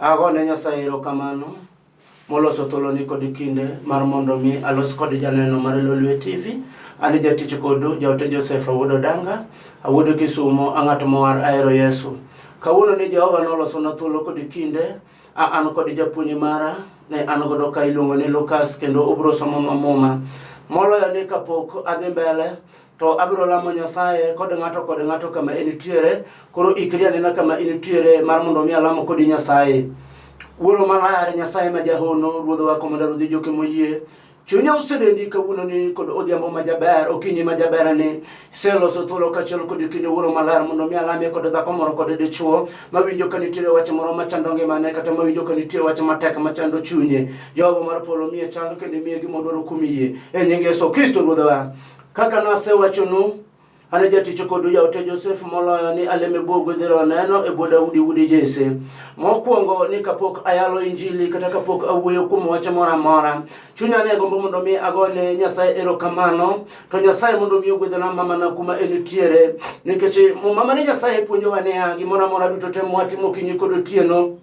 Agone Nyasaye erokamano moloso tholoni kod kinde mar mondo mi alos kod janeno mar Lolwe TV. Ani jatich kodu jaote Joseph Awuod Odanga, Awuod Kisumo, ang'at mowar ahero Yesu. Kawuono ni Jehova noloso na thuolo kod kinde an kod japuonj mara ne an godo ka iluongo ni Lucas, kendo obro somo muma moloyo ni kapok adhi mbele to abiro lamo Nyasaye kod ng'ato kama enitiere. Koro ikri anena kama enitiere mar mondo mi alamo kod Nyasaye. Wuoro malar, Nyasaye ma jahono, ruodhwa komanda ruodhi joke moyie. Chunya usedendi kawuono ni kod odhiambo majaber, okinyi majaber ni seloso thuolo kachiel kod kinde wuoro malar mondo mi alame kod dhako moro kod dichuo mawinjo ka nitiere wach moro machando ngimane, kata mawinjo ka nitiere wach matek machando chunye. Jehova mar polo miye chang kendo miye gima odwaro kuom yie. E nying Yesu Kristo ruodhwa. Kaka nasewachonu, ane jatich kodu jaote Joseph moloyo ni aleme buo gwedhero neno e buo Daudi Jesse. Mokwongo ni kapok ayalo injili kata kapok awuoyo kuom wach moro amora, chunya ne gombo mondo mi agone Nyasaye erokamano, to Nyasaye mondo mi ogwedhona mamana kuma enitiere, nikech mama ne Nyasaye puonjowa niya, gimoro amora duto te mwatimo okinyi kod otieno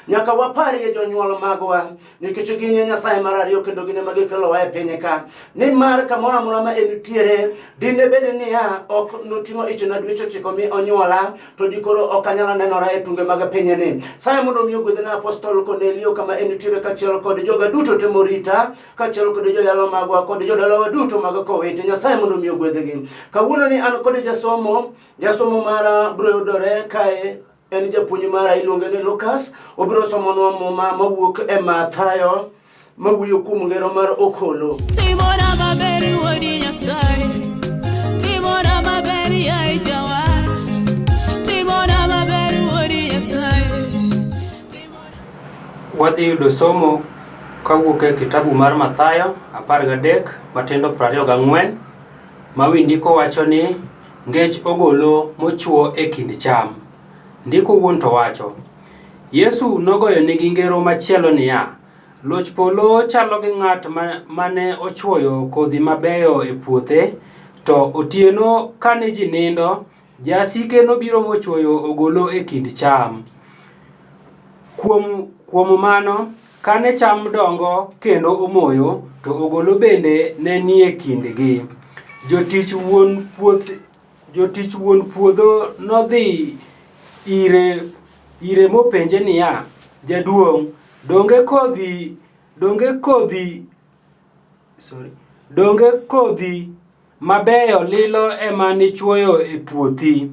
nyaka wapari e jonyuol magwa, nikech gin Nyasaye mar ariyo kendo gin ema gikelowa e piny ka. Nimar kamoro amora ma enitiere, dine bed niya ok noting'o ich na dweche 9 mi onyuola, to dikoro ok anyalo nenora e tunge mag pinyni. Saye mondo mi ogwedhna Apostol Cornelio kama enitiere, kachiel kod joga duto te morita, kachiel kod joyalo magwa kod jodalawa duto mag Kowete. Nyasaye mondo mi ogwedhgi. Kawuono ni an kod jasomo mara bro yudore kae. En japuonj mara iluonge ni Lucas. Obiro somonwa muma mawuok e Mathayo mawuoyo kuom ngero mar okolo. Timora maber wuodi Nyasaye, timora maber yaye Jawar, timora maber wuodi Nyasaye. Wadhi yudo somo kawuok e kitabu mar Mathayo 13 matindo 24 mawi ndiko wacho ni ngech ogolo mochuo e kind cham. Ndiko wuon to wacho, Yesu nogoyo nigi ngero machielo niya, loch polo chalo gi ng'at mane ochuoyo kodhi mabeyo e puothe, to otieno kane ji nindo, jasike nobiro mochuoyo ogolo e kind cham. Kuom mano, kane cham dongo kendo omoyo, to ogolo bende ne nie kindgi. Jotich wuon puodho nodhi ire mopenje niya, jaduong', donge kodhi mabeyo lilo ema nichuoyo e puothi,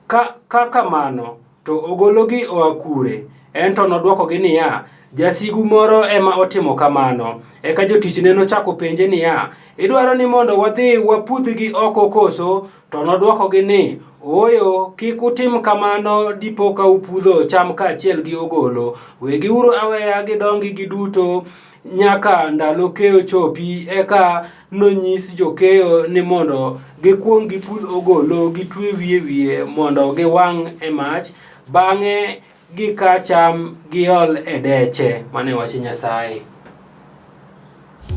ka kamano to ogologi oa kure? Ento nodwokogi niya, jasigu moro ema otimo kamano. Eka jotichne nochako penje niya, idwaro ni mondo wadhi waputhgi oko koso? To nodwokogi ni, oyo, kik utim kamano, dipo ka upudho cham kaachiel gi ogolo. Wegiuru aweya gidongi giduto nyaka ndalo keyo chopi. Eka nonyis jokeyo ni mondo gikwong gipudh ogolo gitwe wiye mondo giwang' e mach, bang'e gika cham giol e deche. Mane wach Nyasaye.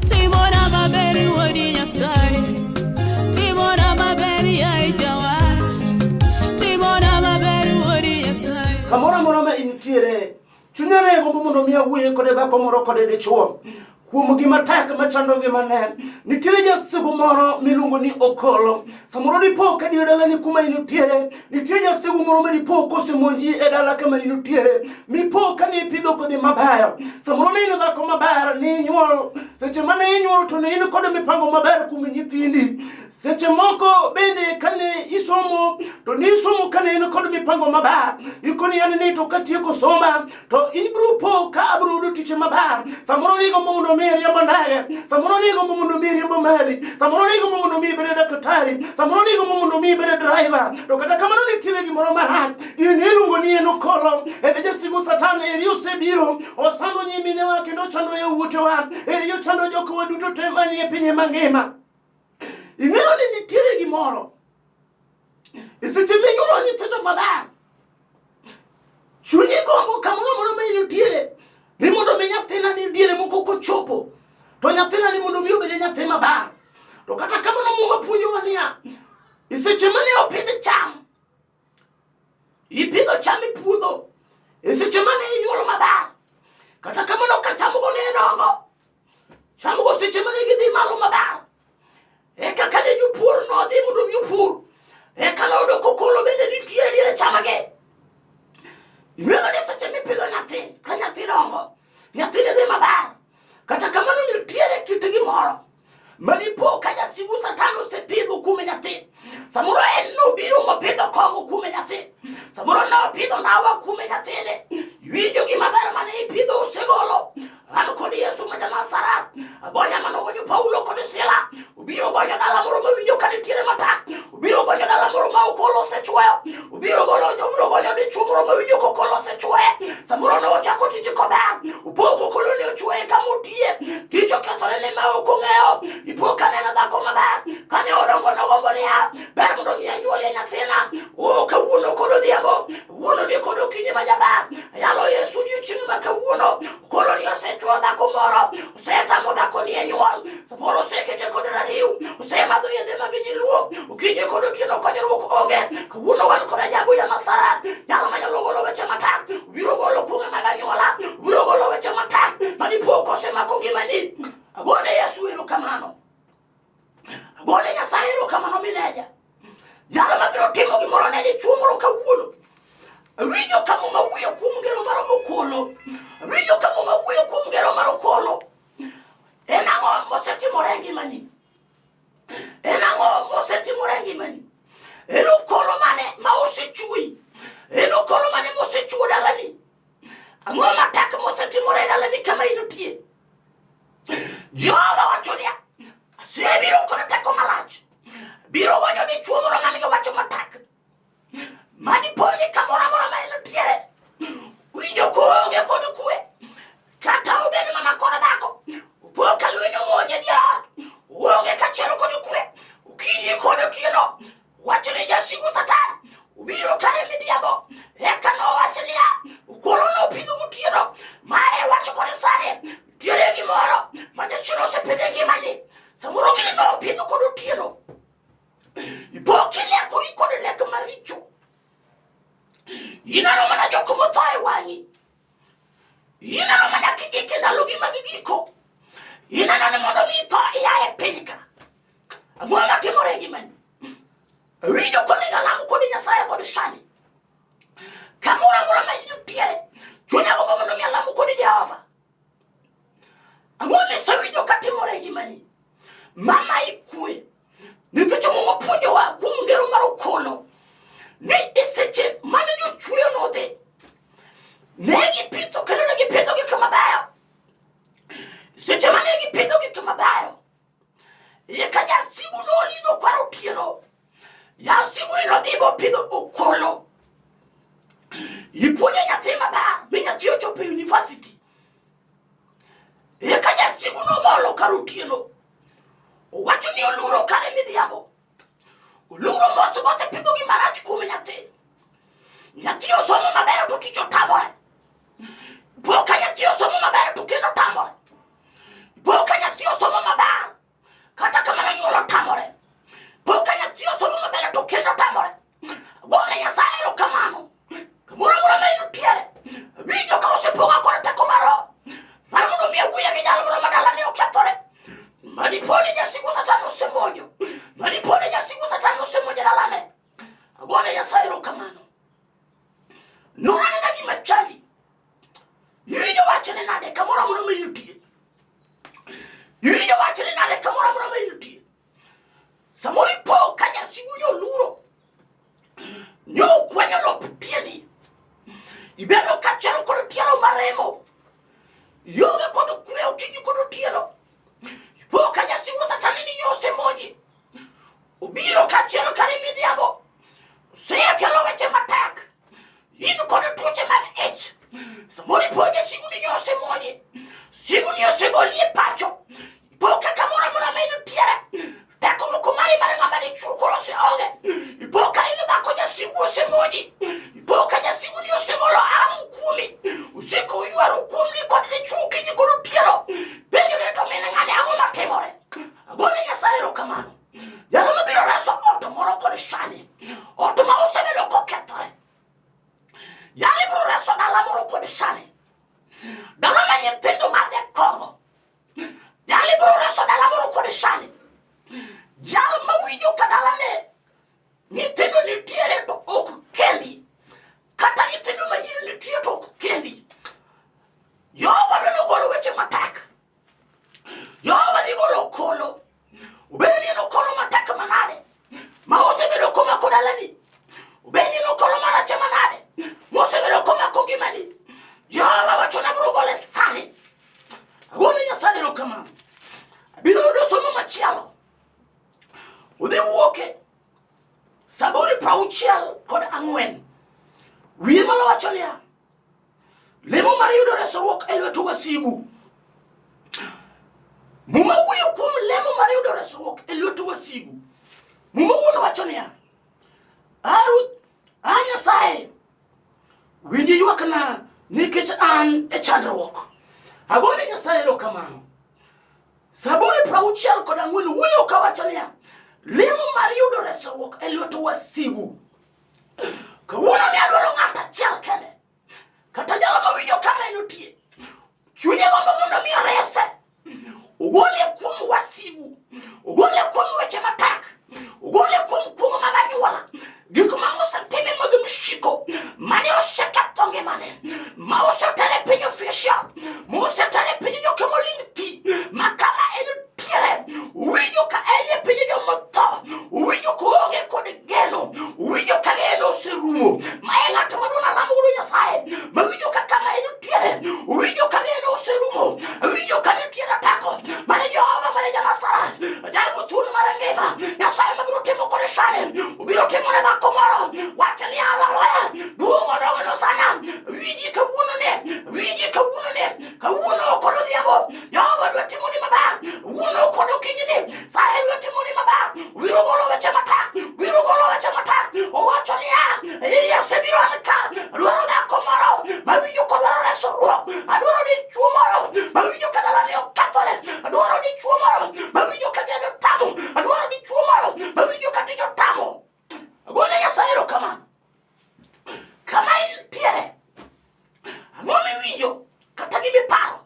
Timora maber wuodi Nyasaye, timora maber yaye Jawar, timora maber wuodi Nyasaye. Kamoro amora ma intiere, chunya ne gombo mondo mi awuoye kod dhako moro kod dichuo kuom gima tek machando ngimane. Nitiere jasigu moro miluongo ni Okolo. Samoro dipo ka dire dala ni kuma inutiere, nitiere jasigu moro ma dipo kosemonji e dala kama inutiere, mipo ka ni ipidho kodhi maber. Samoro ne in dhako maber, ni nyuol, seche mane inyuol to ne in kod mipango maber kuom nyithindi. Seche moko bende kane isomo, to ni isomo kane in kod mipango maber. Ikoni yani ni to katieko soma, to in biro po ka abiro yudo tich maber. Samoro ni gombo mondo mi riembo ndege, samoro ni gombo mondo mi riembo meli, samoro ni gombo mondo mi bed daktari, samoro ni gombo mondo mi bed driver. To kata kamano nitiere gimoro marach, in iluongo ni en Okolo. Ene jasigu Satan eri osebiro, osando nyiminewa kendo ochando yawuotewa, eri ochando jokowa duto te manie piny mangima. Ing'eyo ni nitiere gimoro, seche minyuolo nyithindo maber, chunyi gombo kamoro amora ma inutiere ni mondo mi nyathina ni diere moko kochopo, to nyathina ni mondo mi obed nyathi maber. To kata kamano Mungu puonjowa niya, seche mane opidh cham, ipidho cham e puodho, seche mane nyuolo maber. Kata kamano ka cham go ne dongo. Cham go seche mane gidhi malo maber. Eka kane jopur nodhi mondo jopur. Eka noyudo kokolo bende nitie diere chamage. Ing'eyo ni seche mipidho nyathi, ka nyathi dongo, nyathi ne dhi maber. Kata kamano nitiere kit gimoro manipo ka jasigu Satan osepidho kuome nyathi. Samoro en nobiro mopidho kong'o kuome nyathi. Samoro nopidho ndawa kuome nyathine. Iwinjo gima ber mane ipidho osegolo. An kod Yesu ma Nazaret, agonya manogonyo Paulo kod Sila. Ubiro gonyo dala moro mawinjo ka nitiere matak. Ubiro gonyo dala moro ma okolo osechweyo. Ubiro gonyo dichuo moro mawinjo ka okolo osechweye. Samoro nochako tich kober. Upo kokolo ne ochweye kamotie. Tich okethore ne ma ok ong'eyo. Ipo kaneno dhako maber. Kane odongo nogombo niya, ber mondo mi anyuolie nyathina. Kawuono kod odhiambo. Wuono ni kod okinyi majaber. Yalo Yesu odiochieng' ma kawuono. Okolo ni osechweyo dhako moro. Osetamo dhako ni e nyuol. Samoro osekete kod rariw. Osemadho yedhe mag nyiluo. Okinyi kod otieno konyruok onge. Kawuono wan kod ajabu ja Nazaret. Jalo manyalo golo weche matak. Ubiro golo kuome mag anyuola. Ubiro golo weche matak. Manipo kosemako ngimani. Agone Yesu erokamano. Agone Nyasaye erokamano mineja. Jalo mabiro timo gimoro ne dichuo moro kawuono. Awinjo kamo mawuoyo kuom ngero mar okolo. Awinjo kamo mawuoyo kuom ngero mar okolo. En ang'o mosetimore e ngimani? En ang'o mosetimore e ngimani? En okolo mane ma osechwi? En okolo mane mosechwo dalani? Ang'o matak mosetimore e dalani kama inutie? Jehova wacho niya, asebiro kod teko malach. Biro gonyo dichuo moro manigi wacho matak. Madipo ni kamoro amora ma enutiere. Winjo koonge kod kwe. Kata obed mana kod dhako. Upo ka lweny omonje dier ot. Uonge kachiel kod kwe. Okinyi kod otieno. Wacho ne jasigu Satan. Ubiro kare midhiambo. Eka nowacho niya, okolo nopidho gotieno. Mae wacho kod sani. Tiere gimoro ma jachien osepidho e ngimani. Samoro gini nopidho kod otieno. Ipo kilekori kod lek maricho. Inano mana joko motho e wang'i. Inano mana kigike ndalogi mag giko. Inano ni mondo mi itho ia e piny ka. Ang'o matimore e ngimani? Awinjo kod galam kod Nyasaye kod sani. Kamoro amora ma inutiere, chunya gombo mondo mi alamu kod Jehova. Ang'o misewinjo katimore e ngimani? Mama ikwe. Nikech omo puonjowa kuom ngero mar okolo. Ni iseche mane jochweyo nodhi. Ne gipidho kendo ne gipidho gik mabeyo. Seche mane gipidho gik mabeyo. Eka jasigu nolidho kar otieno. Jasigu nodhi bopidho okolo. Ipuonjo nyathi maber. Mi nyathi ochopo e university. Eka jasigu nomolo kar otieno. Owacho ni oluro kare midhiambo. Oluro mose pidho gimarach kuom nyathi. Nyathi osomo maber to tich otamore. Poka nyathi osomo maber to kendo tamore. Poka nyathi osomo maber kata kamano nyuol otamore. Poka nyathi osomo maber to kendo tamore. Gone Nyasaye erokamano. Kamoro amora ma inutiere. Winjo ka osepong'a kod teko mar mondo mi awuoye gi jalo moro ma dalane okethore. Madipo ni jasigu Satan osemonjo. Madipo ni jasigu Satan osemonjo dalane. Agone Nyasaye erokamano. Nonane na gima chandi. Iwinjo wachne nade kamoro amora ma inutie. Iwinjo wachne nade kamoro amora ma inutie. Samoro ipo ka jasigu nyoluro. Nyokwanyo lop tiendi. Ibedo kachiel kod tielo maremo. Yonge kod kwe okinyi kod otieno. Ipo ka jasigu Satan ni osemonji. Ubiro kachiel kare midhiambo. Osekelo weche matek. In kod tuoche mag ich. Samoro ipo jasigu ni osemonji. Sigu ni osegoli e pacho. Ipo ka kamoro amora ma inutiere. Tekruok mari mar ng'ama dichuo koro oseonge. Ipo ka in dhako jasigu osemonji. Ipo ka jasigu ni osegolo amu kuomi. Useko ywaro kuomni kod dichuo kinyi kod otieno. Penjore to mine ng'ane ang'o matimore. Agone Nyasaye erokamano. Jalo mabiro reso ot moro kod sani. Ot ma osebedo kokethore. Jalo biro reso dala moro kod sani. 4. Wiye malo wacho niya, lemo mar yudo resruok e lwet wasigu. Muma wuoyo kuom lemo mar yudo resruok e lwet wasigu. Muma wuono wacho niya, Nyasaye winji ywakna nikech an e chandruok. Agone Nyasaye erokamano. Zaburi 64 wuoyo ka wacho niya, lemo mar yudo resruok e lwet wasigu. Kawuono ni adwaro ng'ato achiel kende, kata jalo mawinjo kama enotie, chunye gombo mondo mi rese, ogole kuom wasigu, ogole kuom weche matek, ogole kuom kungo mag anyuola, gik ma osetime mag mshiko, mane oseketho ngimane, ma osetere piny official, ma osetere piny jokemoling ti, ma kama entiere, winjo ka en e piny jomotho, winjo ka oonge kod geno, winjo ka geno oserumo, ma en ng'at maduong' lamo godo Nyasaye, ma winjo ka kama entiere, winjo ka geno oserumo, winjo ka nitiere tako, mane Jehova mane Nyasaye, jal thuolo mar ngima, Nyasaye mabiro timo kode sane, obiro timo ne dhako moro, wacho ni haleluya, duong' odogno sana, winji kawuono ne, kawuono kod odhiambo, Jehova dwa timo ni maber, wuono kod okinyini, Nyasaye dwa timo ni maber, wiro golo weche matek, owacho niya, Elia asebiro an ka, adwaro dhako moro, mawinjo kodwaro resruok, adwaro dichuo moro, mawinjo ka dalane okethore, adwaro dichuo moro, mawinjo ka gedo tamo, adwaro dichuo moro, mawinjo ka tich otamo. Agone Nyasaye erokamano. Kama intiere, ang'o miwinjo kata gimiparo?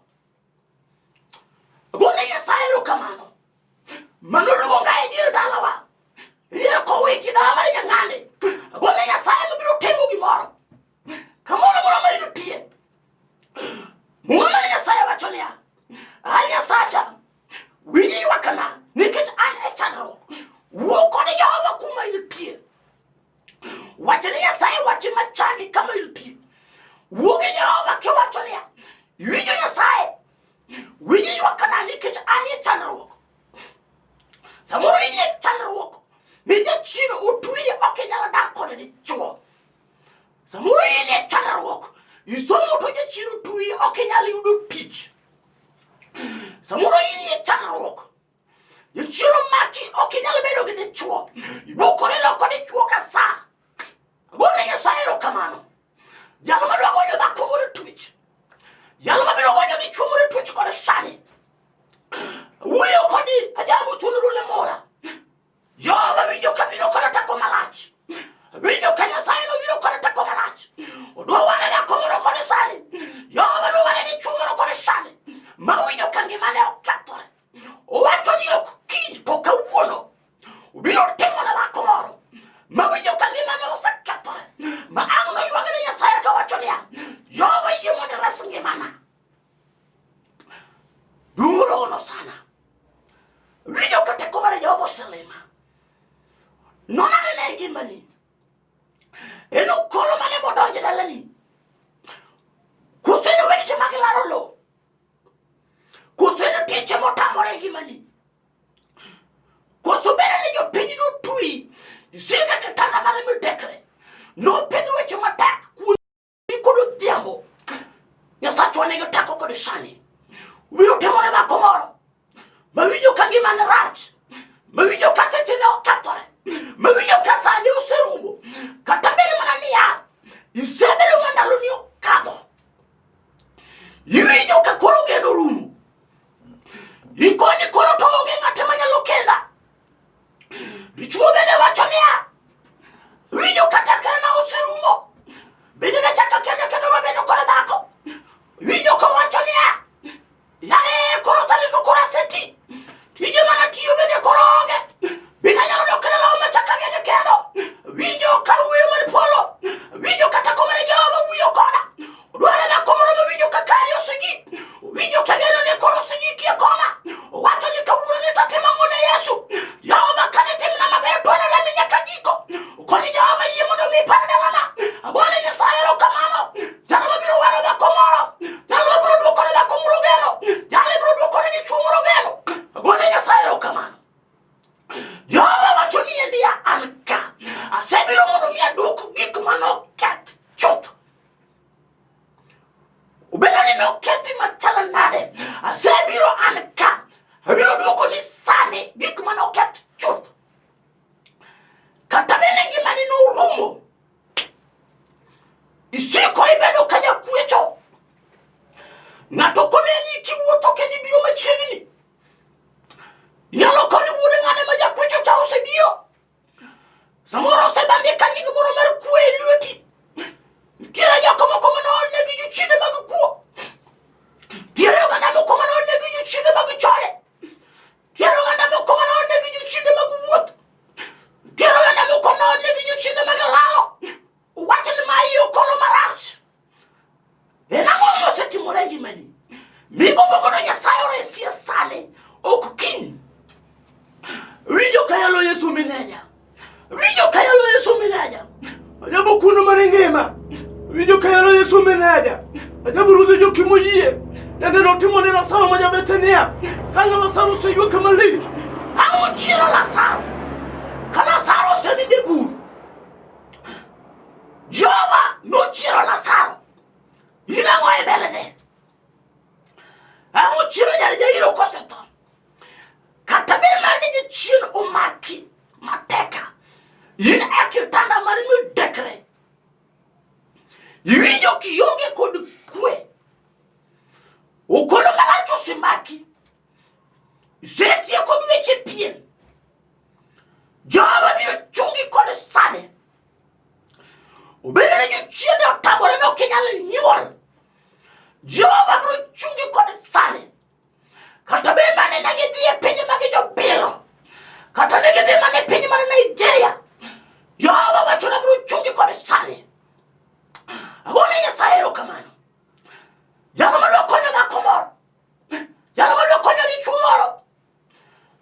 Agone Nyasaye erokamano. Mano luonga e dier dalawa, e dier kowiti dala mar Nyang'ande. Agone Nyasaye mabiro timo gimoro, kamoro moro ma inotie. Muma mar Nyasaye wacho niya, Nyasacha, winji ywakna nikech an e chandruok. Wuo kod Jehova kuma inotie. Wacho ni Nyasaye wachi machandi kama inotie. Wuo gi Jehova kiwacho niya, winjo Nyasaye, winji ywakna nikech an e chandruok. Samoro in e chandruok, mi jachien otwiye ok inyalo dak kod dichuo. Samoro in e chandruok, isomo to jachien otwiye ok inyalo yudo tich. Samoro in e chandruok, jachien omaki ok inyalo bedo gi dichuo, ibokore loko dichuo ka sa. Agone Nyasaye erokamano. Jalo madwa gonyo dhako moro twich, jalo mabiro gonyo dichuo moro twich kod sani, wuoyo kodi ajabu tunuru le mora. Jehova winjo ka biro kod tako malach, winjo ka Nyasaye biro kod tako malach. Odwa ware dhako moro kod sani, Jehova dwa ware dichuo moro kod sani, ma winjo ka ngimane okethore. Owacho ni ok kiny to kawuono ubiro timo ne dhako moro, ma winjo ka ngimane osekethore, ma ang' noywagone Nyasaye kawacho niya, Jehova yie mondo res ngimana. Durono sana, winjo ka teko mar Jehova oselima. Nonane ne ngimani, en okolo mane modonjo dalani, koso en weche mag laro lo, koso en tije motamore ngimani, koso bere ni jopiny notwi, isiga kitanda mane midekre, nopedho weche matek kuoni kod odhiambo. Nyasachwa nigi teko kod sani, ubiro timo ne dhako moro, mawinjo ka ngimane rach, mawinjo ka sechene okethore, mawinjo ka sani oserumo, kata bere mana niya, isebedo ma ndaloni okadho, iwinjo ka koro geno rumo, ikoni koro to onge ng'ate manyalo kenda. Dichuo bende wacho niya, winjo ka tekrena oserumo, bende nachaka kende kendo mabedo kod dhako. Winjo ka wacho niya, yae koro sani to koro aseti, tije mana tiyo bende koro onge, bende anyalo dok kendo lawo machaka gede kendo. Winjo ka wuoyo mar polo, winjo ka tako mar Jehova wuoyo koda. Odware dhako moro mawinjo ka kari osegi, winjo ka geno ne koro osegiki e kona. Wacho ni kawuono ni tatimo ang'o ne Yesu, Jehova ka nitimna maber to aneno nyaka giko. Koni Jehova yie mondo mi par dalana. Agone Nyasaye erokamano. Jalo mabiro waro dhako moro, jalo mabiro duoko ne dhako moro geno, jalo biro duoko ne dichuo moro geno. Agone Nyasaye erokamano. Jehova wacho ni endia an ka, asebiro mondo mi aduok gik Ng'ato koneni kiwuotho kendi biro machiegni. Nyalo koni wuode ng'ane ma jakwecho cha osebiro. Samoro osebandika nying moro mar kwe e lweti. Tiere joko moko manone gi jochinde mag kuo. Tiere oganda moko manone gi jochinde mag chore. Tiere oganda moko manone gi jochinde mag wuoth. Tiere oganda moko manone gi jochinde mag lalo. Wacho ni ma iyo kolo marach. En ang'o mosetimore ngimani? Migombo mondo Nyasaye oresie sani ok kiny. Winjo kayalo Yesu minenya. Winjo kayalo Yesu minenya. Ajabu kuno manengema. Winjo kayalo Yesu minenya. Ajabu rudho jokimo yie. Yande notimo ni Lazaro moja Betania. Kanga Lazaro se yue kama lich. Ang'o chiro Lazaro. Ka Lazaro se ninde buru. Jehova no chiro Lazaro. Ina ng'o ebelene. Ang'o chiro nyari jairo koseton. Kata bere mani ji chien umaki mateka. Yin ekitanda mari mi dekre. Iwinjo kionge kod kwe. Ukolo maracho simaki. Zetie kod weche pien. Jehova biro chungi kod sane. Ubele jo chien otagore no kenyale nyuol. Jehova biro chungi kod sane. Kata bere mane nagidhie pinje magi jo bilo. Kata nagidhie mane pinje mane Nigeria. Jehova wacho na biro chungi kod sane. Agone Nyasaye erokamano. Jalo madwa konyo dhako moro. Jalo madwa konyo dichwo moro.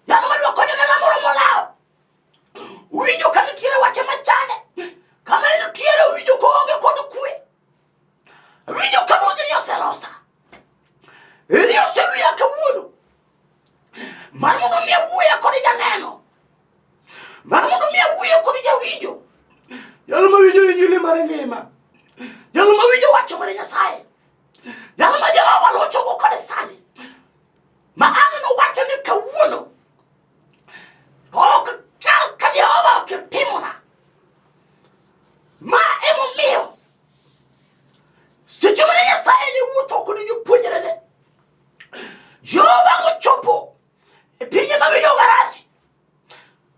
Jalo madwa konyo dala moro molao. Winjo ka nitiere wache machane. Kama nitiere winjo koonge kod kwe. Winjo ka Ruoth oselosa. Eri osewira kawuono. Mar mondo mi awuoya kod janeno. Mar mondo mi awuoya kod jawinjo. Jalo mawinjo injili mar ngima. Jalo mawinjo wacho mar Nyasaye. Jalo ma Jehova locho go kod sani. Ma ang'no wacho ni kawuono. Ok chal ka Jehova okitimona. Ma emomiyo. Seche mane Nyasaye ne wuotho kod jopuonjrene. Jehova nochopo e pinje mag jogarasi.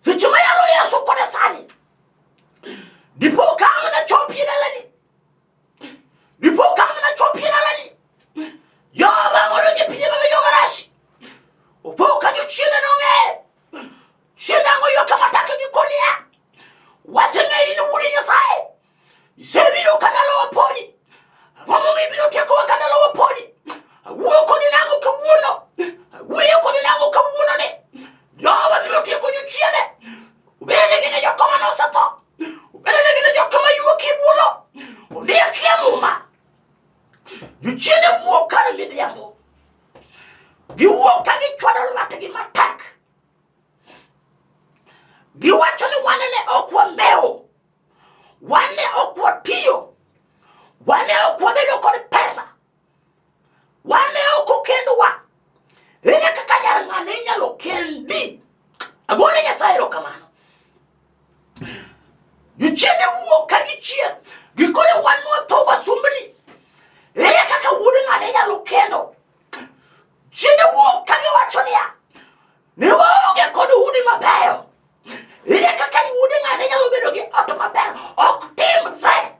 Seche ma yalo Yesu kod sani. Dipo ka ang'na chopi dalani. Dipo ka ang'na chopi dalani. Jehova ngodonje pinje mag jogarasi. Opo ka jochiende nong'e. Chienda ngo yo kamatake gikonia. Wasenge ino wuri Nyasaye. Isebiro kanalo waponi. Ng'omo ibiro teko kanalo waponi. Wuo kodi nango kawuono. Wuo kodi nango kawuono ne. Jehova biro teko jochiende. Ubere ngene jokoma no sato. Ubere ngene jokoma yuo kibulo. Ondia kiamuma. Jochiende wuo kare midhiambo. Giwuo ka gichwado lwatgi matek. Giwacho ni wane ne okwa meo. Wane okwa tiyo. Wane okwa bedo kod pesa. Wane oko kendo wa. Ere kaka nyara ng'ane nyalo kendi. Agone Nyasaye erokamano. Jochiende wuo ka gichiel. Gikone wan watho wasumbni. Ere kaka wuode ng'ane nyalo kendo. Chiende wuo ka giwacho niya. Ne waonge kod udi mabeyo. Ere kaka wuode ng'ane nyalo bedo gi ot maber. Ok timre.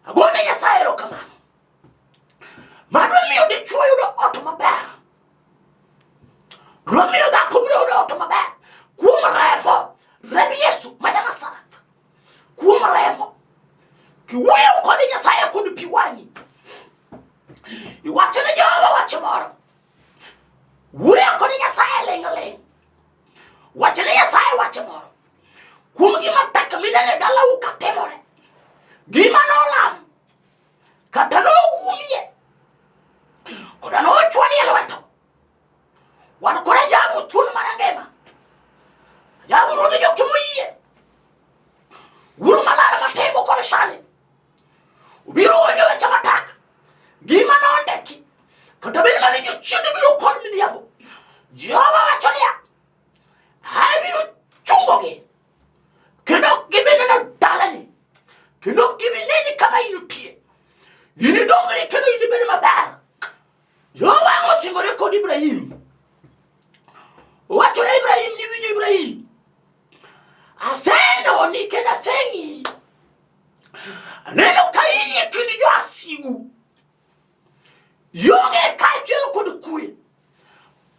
Agone Nyasaye erokamano. Madwa miyo dichwo yudo ot maber. Dwa miyo dhako biro yudo ot maber. Kuom remo. Remb Yesu ma Nazaret. Kuom remo. Kiwuoyo kod Nyasaye kod pi wang'i. Iwacho ne Jehova wach moro. Wuoyo kod Nyasaye ling'. Wacho ne Nyasaye wach moro. Kuom gima tek minene dalau katimore. Gima nolam. Kata nogumie. Koda nochwani e lweto. Wan kod ajabu thuon mar ngima. Ajabu Ruoth jokimo yie. Wuoro malala matimo kod sani. Ubiro wenyo weche matek. Gima nondeki. Kata bende mane jochiende biro kod midhiambo. Jehova wacho niya. Abiro chungogi. Kendo gibineno dalani. Kendo gibineni kama inutie. Ini dongri kendo ini bende maber. Jowa osingore kod Ibrahim. Wacho ne Ibrahim ni winjo Ibrahim. Aseno ni kenda sengi. Aneno kaini e kindi jo asigu. Yonge kachel kod kwe.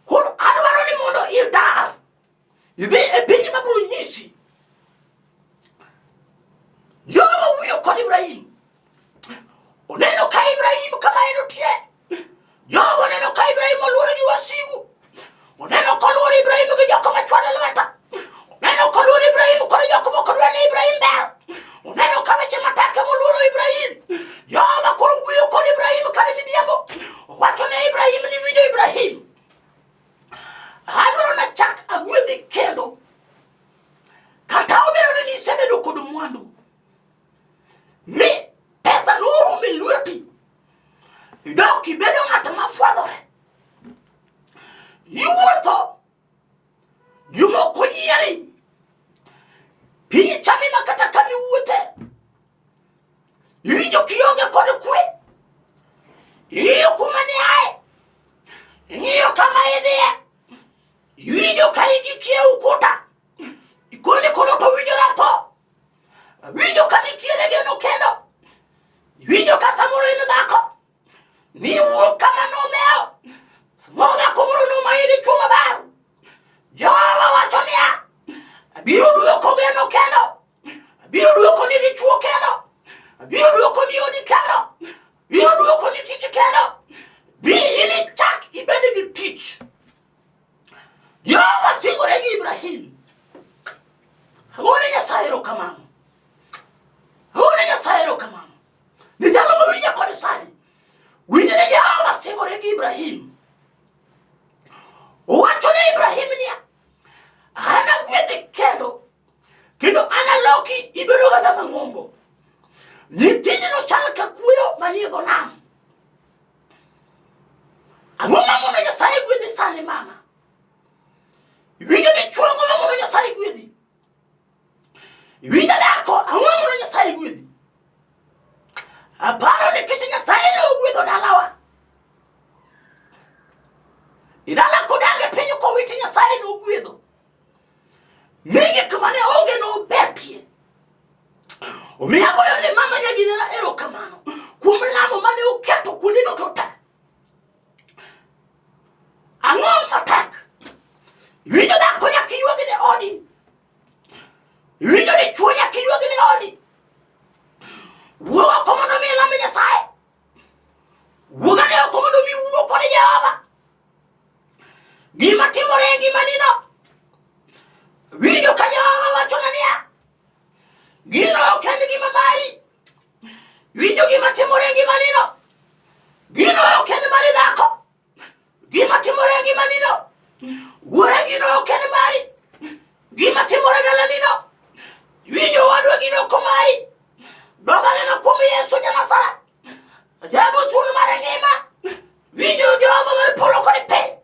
Kod adwaro ni mondo idar. Idhi e piny mabro nyisi. Jowa wiyo kod Ibrahim. Oneno ka Ibrahim kama eno tie. Jowa oneno ka Ibrahim oluore gi wasigu. Oneno ka oluore Ibrahim gi joko machwado lweta. Oneno ka oluore Ibrahim kod joko mokodwa ni Ibrahim ber. Oneno ka weche mateke moluoro Ibrahim. Jowa koro wiyo kod Ibrahim kare midhiambo. Wacho ne Ibrahim ni winjo Ibrahim. Adwaro na chak agwedhi kendo. Kata obero ni isebedo kod mwandu. Mi pesa nuru mi lweti. Idok ibedo ng'at mafwadhore. Iwuotho. Jomoko nyieri. Piny chami makata kami wuothe. Iwinjo kionge kod kwe. Ing'iyo kuma ni ae. Ing'iyo kama idhiye. Iwinjo ka igikie ukuta. Ikone koro to winjo ratho. Winjo ka nitiere geno kendo. Winjo ka samoro in dhako. Ni wuok kama nomeo. Samoro dhako moro nomaidi chuo maber. Jowa wacho niya. Abiro duoko geno kendo. Abiro duoko ni dichuo kendo. Abiro duoko ni odi kendo. Abiro duoko ni tich kendo. Bi ini chak ibede gi tich. Jowa singore gi Ibrahim. Agone Nyasaye erokamano. Agone Nyasaye erokamano. Ni jalo mawinja kod sani. Winjo ni Jowa singore gi Ibrahim. Owacho ne Ibrahim niya. Ana gwedhi kendo. Kendo ana loki ibedo ganda mang'ongo. Nyithindi no chal ka kuyo manie go nam. Ang'o mamono Nyasaye gwedhi sani mama? Winjo ni chuo ang'o mamono Nyasaye gwedhi? Winjo dhako ang'o mamono Nyasaye gwedhi? Aparo nikech Nyasaye ne ogwedho dalawa. Idala kodange piny kowiti Nyasaye ne ogwedho. Migi kamane onge no betie. Omiya goyo ne mama nyaginera erokamano kuom lamo mane oketo kuonde duto te. Ang'o matek? Winjo dhako nyaka ywagi ne odi. Winjo ni chuo nyaka ywagi ne odi. Wuoga komondo mi lamo Nyasaye. Wuoga ne komondo mi wuo kod Jehova. Gima timore e ngimanino. Winjo ka Jehova wacho na niya. Gino ok en gima mari. Winjo gima timore e ngimanino. Gino ok en mari dhako. Gima timore e ngimanino. Wuora gino ok en mari. Gima timore dalanino. Winjo wadwa gino ok mari. Dogaleno kuom Yesu Janasara. Ajabu thuolo mar ngima. Winjo Jehova mar polo kod piny.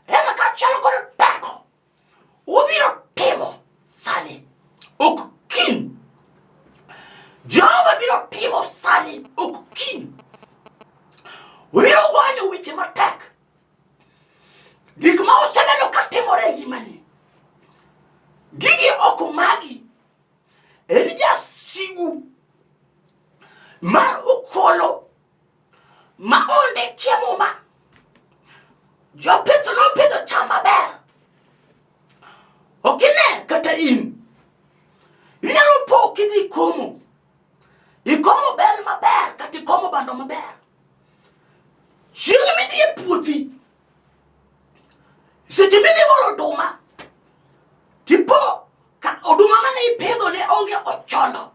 Ema kachalo kod teko. Ubiro timo sani. Ok kin. Jehova biro timo sani. Ok kin. Ubiro gwanyo weche matek. Gik ma osebedo ka timore e ngimani. Gigi ok magi. En jasigu. Mar ukolo. Ma onde chiemo ma. Jopith no pidho cham maber. Okine kata in. Inyalo po kidhi komo. Ikomo bel maber kata ikomo bando maber. Chieng' midhi e puothi. Seche midhi golo oduma. Tipo ka oduma mane ipidho ne onge ochondo.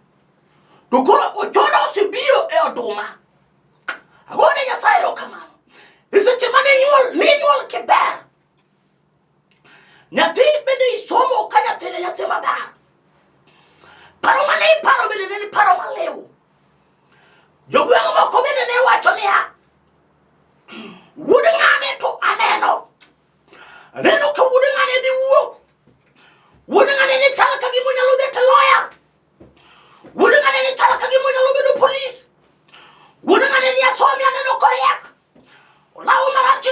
To koro ochondo osebiro e oduma. Agone Nyasaye erokamano. Seche mane nyuol kiber. Nyathi bende isomo ka nyathi maber. Paro mane iparo bende ne paro malew. Jogweng' moko bende ne wacho niya. Wuod ng'ane to aneno. Aneno ka wuod ng'ane dhi wuok. Wuod ng'ane ni chal ka gima onyalo bet lawyer. Wuod ng'ane ni chal ka gima onyalo bedo polis. Wuod ng'ane ni asomi aneno koriek. Olawo marach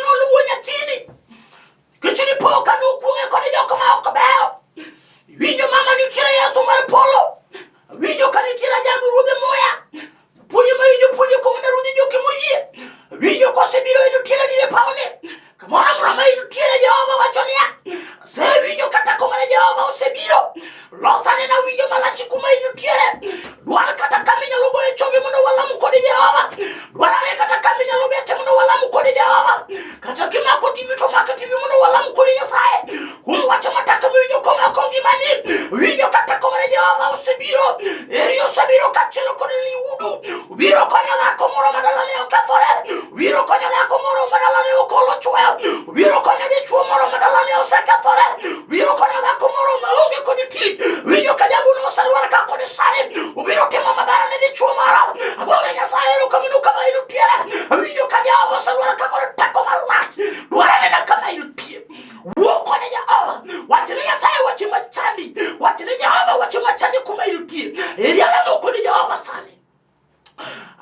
inutiere. Awinjo ka Jehova oseluoro ka kod teko malach. Dwarane na kama inutie. Wuo kod Jehova. Wachne Nyasaye wachi machandi. Wachne Jehova wachi machandi kuma inutie. Irialamo kod Jehova sani.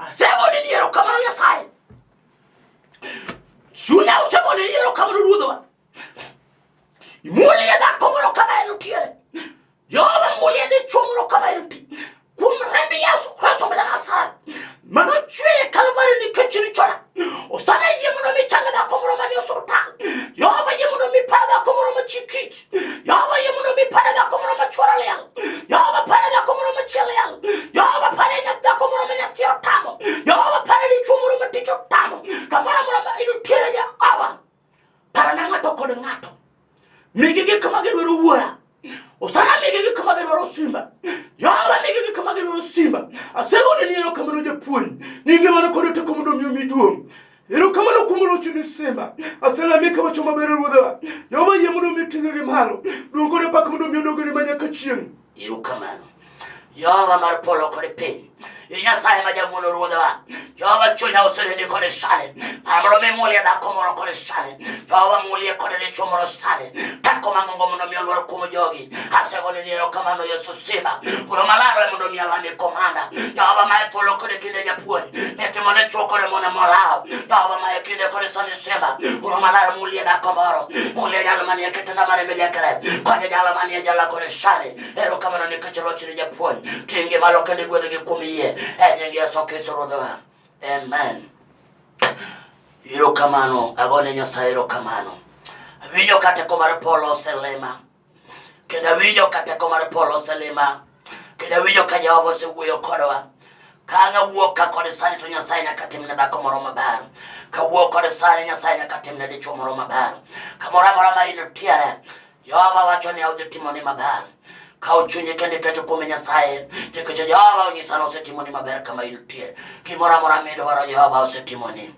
Asego ni niero kamano Nyasaye. Chunya usego ni niero kamano ruodhwa. Mulie dhako moro kama inutiere. Jehova mulie dichuo moro kama inutie. Kuom rembi Yesu Kristo ma Nazaret. Mano chwere Kalvari nikech richona. Osana yie mondo mi changa dhako moro manie osiptal. Jehova yie mondo mi para dhako moro machikich. Jehova yie mondo mi para dhako moro machuora liel. Jehova para dhako moro machiel liel. Jehova para dhako moro manyasi otamo. Jehova para dichuo moro matich otamo. Kamoro moro ma inutiere Jehova. Para na ng'ato kod ng'ato. Migi gik ma gidwaro wuora. Osana migi gik ma gidwaro simba. Jehova migi gik ma gidwaro simba. Asego ni niero kamano japuonj. Nyinge mano kod teko mondo miyo miduong'. Ero kamano kuom rocho ni simba. Aselamika wacho maber ruodha. Jehova yie mondo mi ting'e malo. Duong' kod pak mondo mi odogni manyaka chieng'. Ero kamano. Jehova mar polo kod piny. Nyasaye ma jamuono ruodha. Jehova chunya osereni kod sane. Mondo mi mulie dhako moro kod sane. Jehova mulie kod dichuo moro sane. Tako mang'ongo mondo mi oluor kuom jogi. Asego ni niero kamano Yesu simba. Kuro malaro mondo mi alami komanda. Jehova ma e thuolo kod kinde japuonj. Netimo ne chuo kod mone morao. Jehova ma e kinde kod sani simba. Kuro malaro mulie dhako moro. Mulie jalo manie kitenda mare midekere. Konye jalo manie jala kod sane. Ero kamano nikech rochni japuonj. Tingi malo kende gwedhgi kuom yie. Nying Yesu Kristo ruodhwa. Amen. Ero kamano. Agone Nyasaye ero kamano. Winjo ka teko mar polo oselema. Kendo winjo ka teko mar polo oselema. Kendo winjo ka Jehova osewuoyo kodwa. Ka ng'awuok ka kod sani to Nyasaye nyaka timne dhako moro maber. Ka wuok kod sani Nyasaye nyaka timne dichuo moro maber. Kamoro amora ma inutiere, Jehova wacho ni udhi timoni maber. Kao chunye kende keto kuom Nyasaye. Nikech Jehova onyisa ni osetimoni maber kama intie. Gimoro amora midwaro Jehova osetimoni.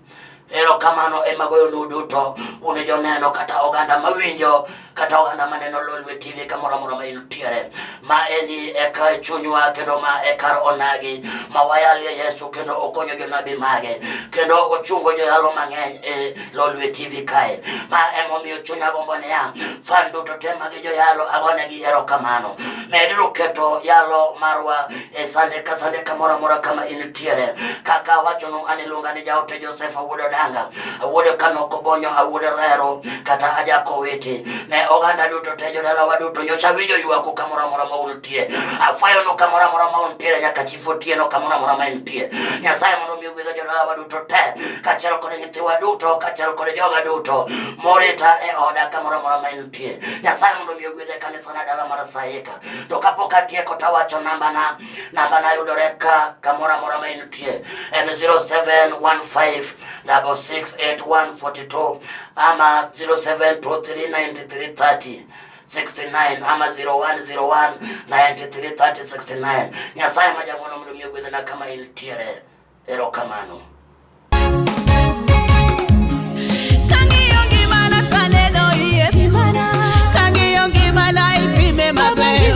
Ero kamano ema goyonu duto. Une joneno kata oganda mawinjo. Kata oganda maneno Lolwe TV kamoro amora ma intiere. Ma eni eka chunywa kendo ma ekar onagi. Ma wayalie Yesu kendo okonyo jonabi mage. Kendo ochungo joyalo mang'eny e Lolwe TV kae. Ma emomiyo chunya gombo niya. Fan duto te magi joyalo agonegi ero kamano. Medru keto yalo marwa e sande kamoro amora kama intiere. Kaka wachonu aniluonga ni Jaote Joseph Awuodo Danga. Awuodo Kanoko Bonyo, Awuodo Rero, kata Ajako Witi. Ne oganda duto te jodala waduto nyocha winjo ywak kamoro amora ma untie. Afayo no kamoro amora ma untie nyaka chifotie no kamoro amora ma untie. Nyasaye mondo mi ogwedho jodala waduto te. Kaachiel kod nyithiwa duto, kaachiel kod joga duto. Morita e oda kamoro amora ma untie. Nyasaye mondo mi ogwedhe kanisa na dala mar Saika. To kapok atieko tawacho namba na yudore ka kamoro amora ma untie. En 0715 68142 ama 07239330 69 ama 0101 9330 69. Nyasaye majamono mondo mi ogwedhe na kama intiere. Ero kamano. Kangiyo gimana taneno Yesu. Kangiyo gimana itime maber.